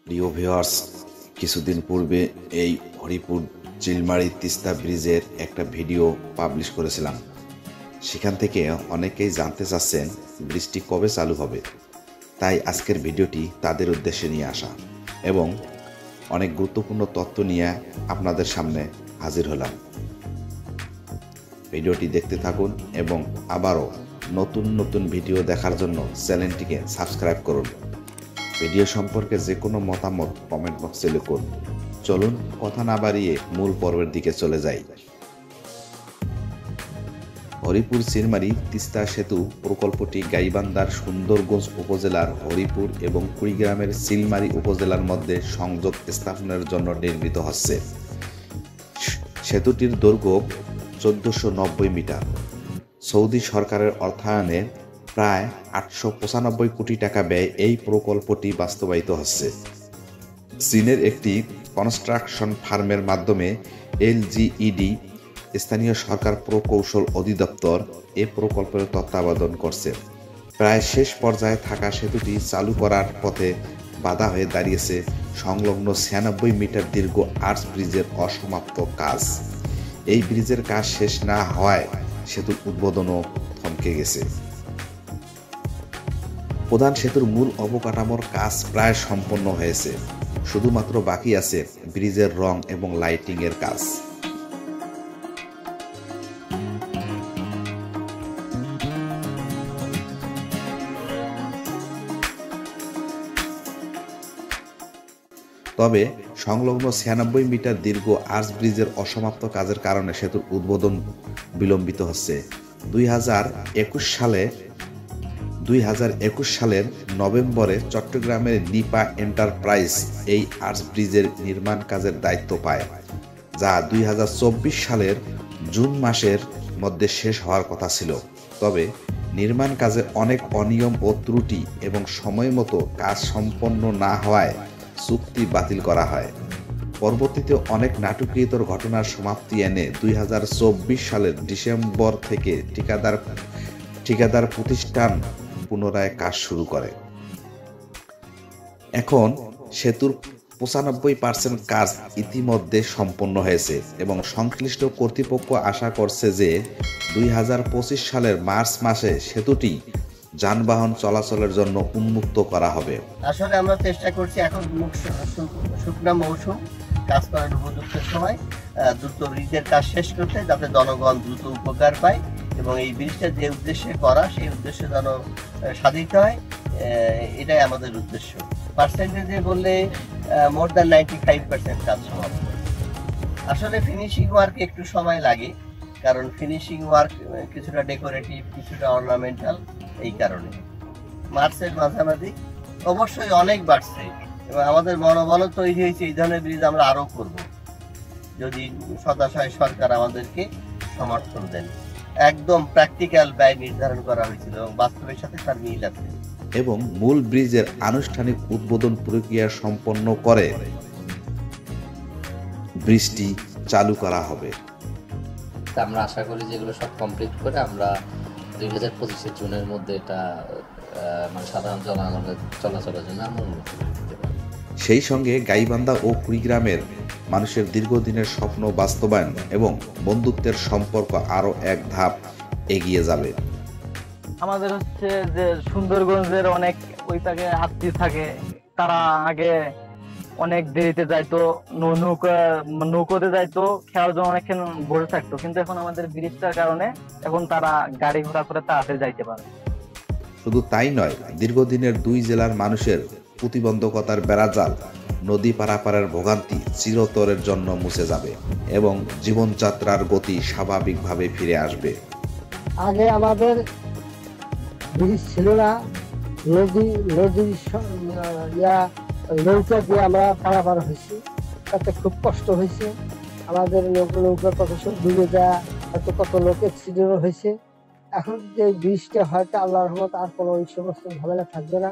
প্রিয় ভিউয়ার্স, কিছুদিন পূর্বে এই হরিপুর চিলমারি তিস্তা ব্রিজের একটা ভিডিও পাবলিশ করেছিলাম। সেখান থেকে অনেকেই জানতে চাচ্ছেন ব্রিজটি কবে চালু হবে। তাই আজকের ভিডিওটি তাদের উদ্দেশ্যে নিয়ে আসা এবং অনেক গুরুত্বপূর্ণ তথ্য নিয়ে আপনাদের সামনে হাজির হলাম। ভিডিওটি দেখতে থাকুন এবং আবারও নতুন নতুন ভিডিও দেখার জন্য চ্যানেলটিকে সাবস্ক্রাইব করুন। ভিডিও সম্পর্কে যে কোনো মতামত কমেন্ট বক্সে লিখুন। চলুন কথা না বাড়িয়ে মূল পর্বের দিকে চলে যাই। হরিপুর চিলমারি তিস্তা সেতু প্রকল্পটি গাইবান্ধার সুন্দরগঞ্জ উপজেলার হরিপুর এবং কুড়িগ্রামের চিলমারি উপজেলার মধ্যে সংযোগ স্থাপনের জন্য নির্মিত হচ্ছে। সেতুটির দৈর্ঘ্য 1490 মিটার। সৌদি সরকারের অর্থায়নে প্রায় 895 কোটি টাকা ব্যয়ে এই প্রকল্পটি বাস্তবায়িত হচ্ছে। চীনের একটি কনস্ট্রাকশন ফার্মের মাধ্যমে এলজিইডি স্থানীয় সরকার প্রকৌশল অধিদপ্তর এ প্রকল্পের তত্ত্বাবধান করছে। প্রায় শেষ পর্যায়ে থাকা সেতুটি চালু করার পথে বাধা হয়ে দাঁড়িয়েছে সংলগ্ন 96 মিটার দীর্ঘ আর্চ ব্রিজের অসমাপ্ত কাজ। এই ব্রিজের কাজ শেষ না হওয়ায় সেতুর উদ্বোধনও থমকে গেছে। প্রধান সেতুর মূল অবকাঠামোর কাজ প্রায় সম্পন্ন হয়েছে, শুধুমাত্র বাকি আছে ব্রিজের রং এবং লাইটিং এর কাজ। তবে সংলগ্ন 96 মিটার দীর্ঘ আর্চ ব্রিজের অসমাপ্ত কাজের কারণে সেতুর উদ্বোধন বিলম্বিত হচ্ছে। 2021 সালের নভেম্বরে চট্টগ্রামের নিপা এন্টারপ্রাইজ এই আর্চ ব্রিজের নির্মাণ কাজের দায়িত্ব পায়, যা 2024 সালের জুন মাসের মধ্যে শেষ হওয়ার কথা ছিল। তবে নির্মাণ কাজে অনেক অনিয়ম ও ত্রুটি এবং সময় মতো কাজ সম্পন্ন না হওয়ায় চুক্তি বাতিল করা হয়। পরবর্তীতে অনেক নাটকীয়তর ঘটনার সমাপ্তি এনে 2024 সালের ডিসেম্বর থেকে ঠিকাদার প্রতিষ্ঠান পুনরায় কাজ শুরু করে। এখন সেতুর 95% কাজ ইতিমধ্যে সম্পন্ন হয়েছে এবং সংশ্লিষ্ট কর্তৃপক্ষ আশা করছে যে 2025 সালের মার্চ মাসে সেতুটি যানবাহন চলাচলের জন্য উন্মুক্ত করা হবে। আসলে আমরা চেষ্টা করছি এখন শুকনা মৌসুম, কাজ করার উপযুক্ত সময় দ্রুত ব্রিজের কাজ শেষ করতে, যাতে জনগণ দ্রুত উপকার পায় এবং এই ব্রিজটা যে উদ্দেশ্যে করা সেই উদ্দেশ্যে যেন সাধিত হয়, এটাই আমাদের উদ্দেশ্য। পার্সেন্টেজে বললে মোর দ্যান 95% কাজ সমাপ্ত। আসলে ফিনিশিং ওয়ার্ক একটু সময় লাগে, কারণ ফিনিশিং ওয়ার্ক কিছুটা ডেকোরেটিভ, কিছুটা অর্নামেন্টাল। এই কারণে মার্চের মাঝামাঝি অবশ্যই অনেক বাড়ছে এবং আমাদের মনোবল তৈরি হয়েছে এই ধরনের ব্রিজ আমরা আরও করব, যদি সদাশয় সরকার আমাদেরকে সমর্থন দেন। একদম প্র্যাকটিক্যাল ব্যয় নির্ধারণ করা হয়েছিল এবং বাস্তবের সাথে তার মিল আছে। এবং মূল ব্রিজের আনুষ্ঠানিক উদ্বোধন প্রক্রিয়া সম্পন্ন করে ব্রিজটি চালু করা হবে। আমরা আশা করি যে এগুলো সব কমপ্লিট করে আমরা 2025 জুনের মধ্যে এটা মানে সাধারণ জনগণের চলাচলের জন্য আমরা উন্মুক্ত করে দিতে পারি। সেই সঙ্গে গাইবান্ধা ও কুড়িগ্রামের মানুষের দীর্ঘদিনের স্বপ্ন বাস্তবায়ন এবং বন্ধুত্বের সম্পর্ক আরও এক ধাপ এগিয়ে যাবে। আমাদের হচ্ছে যে সুন্দরগঞ্জের অনেক ওই পাকে আত্মীয় থাকে, তারা আগে অনেক দেরিতে যাইতো, নৌকোতে যাইতো, খেয়ার জন্য অনেকক্ষণ বসে থাকতো, কিন্তু এখন আমাদের ব্রিজটার কারণে এখন তারা গাড়ি ঘোড়া করে তাড়াতাড়ি যাইতে পারে। শুধু তাই নয়, দীর্ঘদিনের দুই জেলার মানুষের প্রতিবন্ধকতার বেড়াজাল, নদী পারাপারের ভোগান্তি চিরতরের জন্য মুছে যাবে এবং জীবনযাত্রার গতি স্বাভাবিকভাবে ফিরে আসবে। আগে আমাদের ব্রিজ ছিল না, নদী নৌকা দিয়ে আমরা পারাপার হয়েছি, তাতে খুব কষ্ট হয়েছে আমাদের। নৌকা কত সব ডুবে যায়, হয়তো কত লোক অ্যাক্সিডেন্ট হয়েছে। এখন যে ব্রিজটা হয়তো আল্লাহর রহমত আর কোনো ওই সমস্ত ঝামেলা থাকবে না।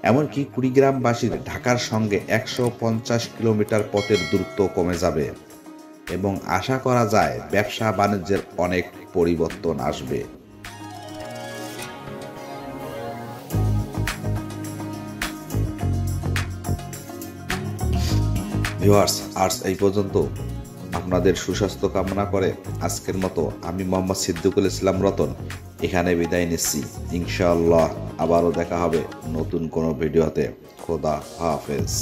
এমনকি কুড়িগ্রামবাসীর ঢাকার সঙ্গে 150 কিলোমিটার পথের দূরত্ব কমে যাবে এবং আশা করা যায় ব্যবসা বাণিজ্যের অনেক পরিবর্তন আসবে। ভিউয়ার্স, আজ এই পর্যন্ত। আপনাদের সুস্বাস্থ্য কামনা করে আজকের মতো আমি মোহাম্মদ সিদ্দিকুল ইসলাম রতন এখানে বিদায় নিচ্ছি। ইনশাআল্লাহ আবারও দেখা হবে নতুন কোনো ভিডিওতে। খোদা হাফেজ।